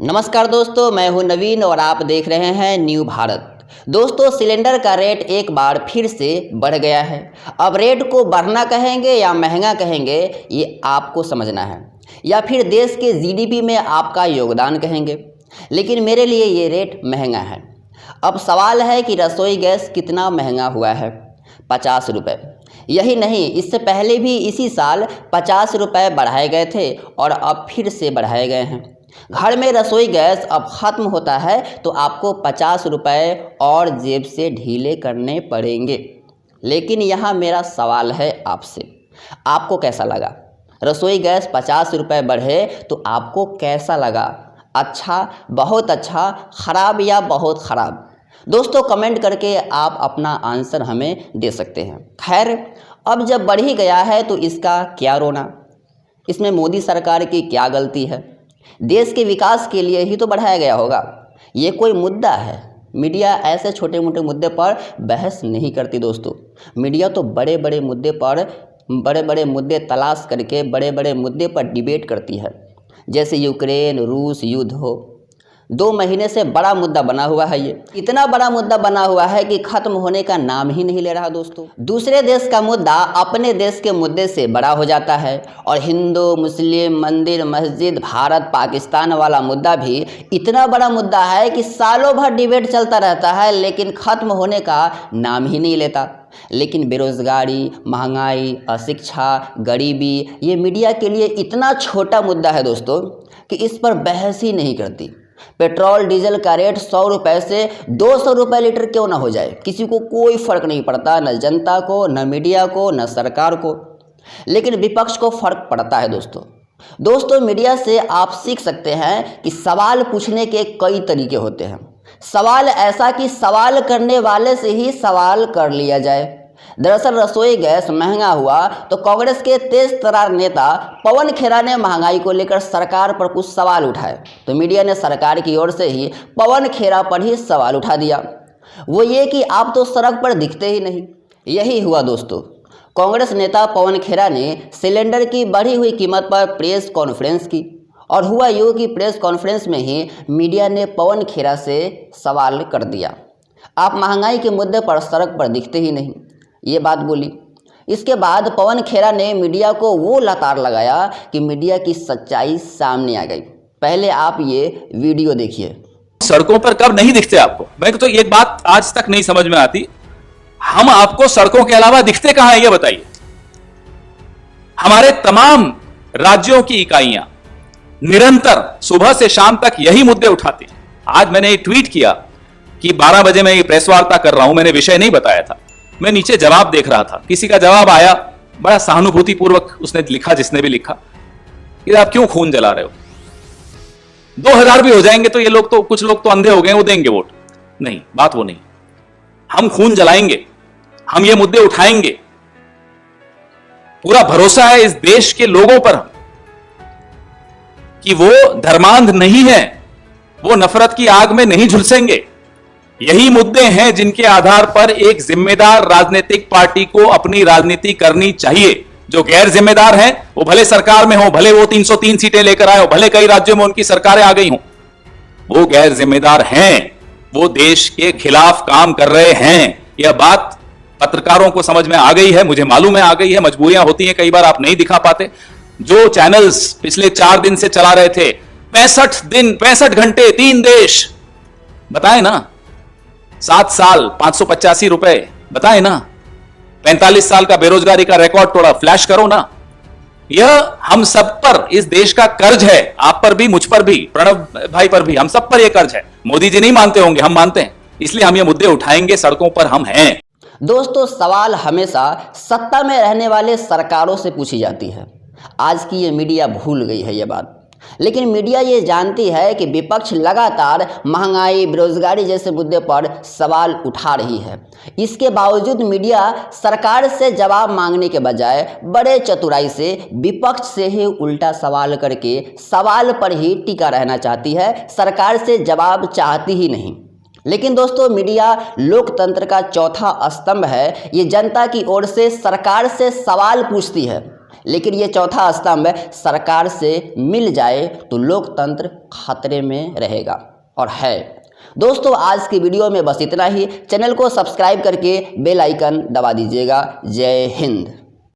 नमस्कार दोस्तों, मैं हूं नवीन और आप देख रहे हैं न्यू भारत। दोस्तों, सिलेंडर का रेट एक बार फिर से बढ़ गया है। अब रेट को बढ़ना कहेंगे या महंगा कहेंगे, ये आपको समझना है, या फिर देश के जीडीपी में आपका योगदान कहेंगे। लेकिन मेरे लिए ये रेट महंगा है। अब सवाल है कि रसोई गैस कितना महंगा हुआ है? 50 रुपये। यही नहीं, इससे पहले भी इसी साल 50 रुपये बढ़ाए गए थे और अब फिर से बढ़ाए गए हैं। घर में रसोई गैस अब ख़त्म होता है तो आपको 50 रुपये और जेब से ढीले करने पड़ेंगे। लेकिन यहाँ मेरा सवाल है आपसे, आपको कैसा लगा? रसोई गैस 50 रुपये बढ़े तो आपको कैसा लगा? अच्छा, बहुत अच्छा, ख़राब या बहुत ख़राब? दोस्तों, कमेंट करके आप अपना आंसर हमें दे सकते हैं। खैर, अब जब बढ़ ही गया है तो इसका क्या रोना? इसमें मोदी सरकार की क्या गलती है? देश के विकास के लिए ही तो बढ़ाया गया होगा। ये कोई मुद्दा है? मीडिया ऐसे छोटे मोटे मुद्दे पर बहस नहीं करती दोस्तों। मीडिया तो बड़े बड़े मुद्दे तलाश करके बड़े बड़े मुद्दे पर डिबेट करती है। जैसे यूक्रेन रूस युद्ध हो, 2 महीने से बड़ा मुद्दा बना हुआ है। ये इतना बड़ा मुद्दा बना हुआ है कि ख़त्म होने का नाम ही नहीं ले रहा दोस्तों। दूसरे देश का मुद्दा अपने देश के मुद्दे से बड़ा हो जाता है, और हिंदू मुस्लिम मंदिर मस्जिद भारत पाकिस्तान वाला मुद्दा भी इतना बड़ा मुद्दा है कि सालों भर डिबेट चलता रहता है, लेकिन ख़त्म होने का नाम ही नहीं लेता। लेकिन बेरोज़गारी, महंगाई, अशिक्षा, गरीबी, ये मीडिया के लिए इतना छोटा मुद्दा है दोस्तों कि इस पर बहस ही नहीं करती। पेट्रोल डीजल का रेट 100 रुपये से 200 रुपये लीटर क्यों ना हो जाए, किसी को कोई फ़र्क नहीं पड़ता, न जनता को, न मीडिया को, न सरकार को। लेकिन विपक्ष को फ़र्क पड़ता है दोस्तों, मीडिया से आप सीख सकते हैं कि सवाल पूछने के कई तरीके होते हैं। सवाल ऐसा कि सवाल करने वाले से ही सवाल कर लिया जाए। दरअसल रसोई गैस महंगा हुआ तो कांग्रेस के तेज तर्रार नेता पवन खेरा ने महंगाई को लेकर सरकार पर कुछ सवाल उठाए, तो मीडिया ने सरकार की ओर से ही पवन खेरा पर ही सवाल उठा दिया। वो ये कि आप तो सड़क पर दिखते ही नहीं। यही हुआ दोस्तों। कांग्रेस नेता पवन खेरा ने सिलेंडर की बढ़ी हुई कीमत पर प्रेस कॉन्फ्रेंस की, और हुआ यूँ कि प्रेस कॉन्फ्रेंस में ही मीडिया ने पवन खेरा से सवाल कर दिया, आप महंगाई के मुद्दे पर सड़क पर दिखते ही नहीं, ये बात बोली। इसके बाद पवन खेरा ने मीडिया को वो लताड़ लगाया कि मीडिया की सच्चाई सामने आ गई। पहले आप ये वीडियो देखिए। सड़कों पर कब नहीं दिखते आपको? मैं तो एक बात आज तक नहीं समझ में आती, हम आपको सड़कों के अलावा दिखते कहां हैं ये बताइए। हमारे तमाम राज्यों की इकाइयां निरंतर सुबह से शाम तक यही मुद्दे उठाती हैं। आज मैंने एक ट्वीट किया कि 12 बजे मैं ये प्रेस वार्ता कर रहा हूं, मैंने विषय नहीं बताया था, मैं नीचे जवाब देख रहा था, किसी का जवाब आया, बड़ा सहानुभूतिपूर्वक उसने लिखा, जिसने भी लिखा कि आप क्यों खून जला रहे हो, 2000 भी हो जाएंगे तो ये लोग तो, कुछ लोग तो अंधे हो गए, वो देंगे वोट। नहीं, बात वो नहीं। हम खून जलाएंगे, हम ये मुद्दे उठाएंगे। पूरा भरोसा है इस देश के लोगों पर कि वो धर्मांध नहीं है, वो नफरत की आग में नहीं झुलसेंगे। यही मुद्दे हैं जिनके आधार पर एक जिम्मेदार राजनीतिक पार्टी को अपनी राजनीति करनी चाहिए। जो गैर जिम्मेदार हैं, वो भले सरकार में हो, भले वो 303 सीटें लेकर आए हो, भले कई राज्यों में उनकी सरकारें आ गई हों, वो गैर जिम्मेदार हैं, वो देश के खिलाफ काम कर रहे हैं। यह बात पत्रकारों को समझ में आ गई है, मुझे मालूम है आ गई है, मजबूरियां होती हैं, कई बार आप नहीं दिखा पाते। जो चैनल्स पिछले 4 दिन से चला रहे थे, 65 दिन 65 घंटे 3 देश, बताए ना, 7 साल 585 रुपए, बताए ना, 45 साल का बेरोजगारी का रिकॉर्ड तोड़ा, फ्लैश करो ना। यह हम सब पर इस देश का कर्ज है, आप पर भी, मुझ पर भी, प्रणव भाई पर भी, हम सब पर यह कर्ज है। मोदी जी नहीं मानते होंगे, हम मानते हैं, इसलिए हम ये मुद्दे उठाएंगे, सड़कों पर हम हैं। दोस्तों, सवाल हमेशा सत्ता में रहने वाले सरकारों से पूछी जाती है। आज की ये मीडिया भूल गई है ये बात। लेकिन मीडिया ये जानती है कि विपक्ष लगातार महंगाई बेरोजगारी जैसे मुद्दे पर सवाल उठा रही है। इसके बावजूद मीडिया सरकार से जवाब मांगने के बजाय बड़े चतुराई से विपक्ष से ही उल्टा सवाल करके सवाल पर ही टिका रहना चाहती है, सरकार से जवाब चाहती ही नहीं। लेकिन दोस्तों, मीडिया लोकतंत्र का चौथा स्तंभ है। ये जनता की ओर से सरकार से सवाल पूछती है। लेकिन ये चौथा स्तंभ सरकार से मिल जाए तो लोकतंत्र खतरे में रहेगा और है। दोस्तों आज की वीडियो में बस इतना ही। चैनल को सब्सक्राइब करके बेल आइकन दबा दीजिएगा। जय हिंद।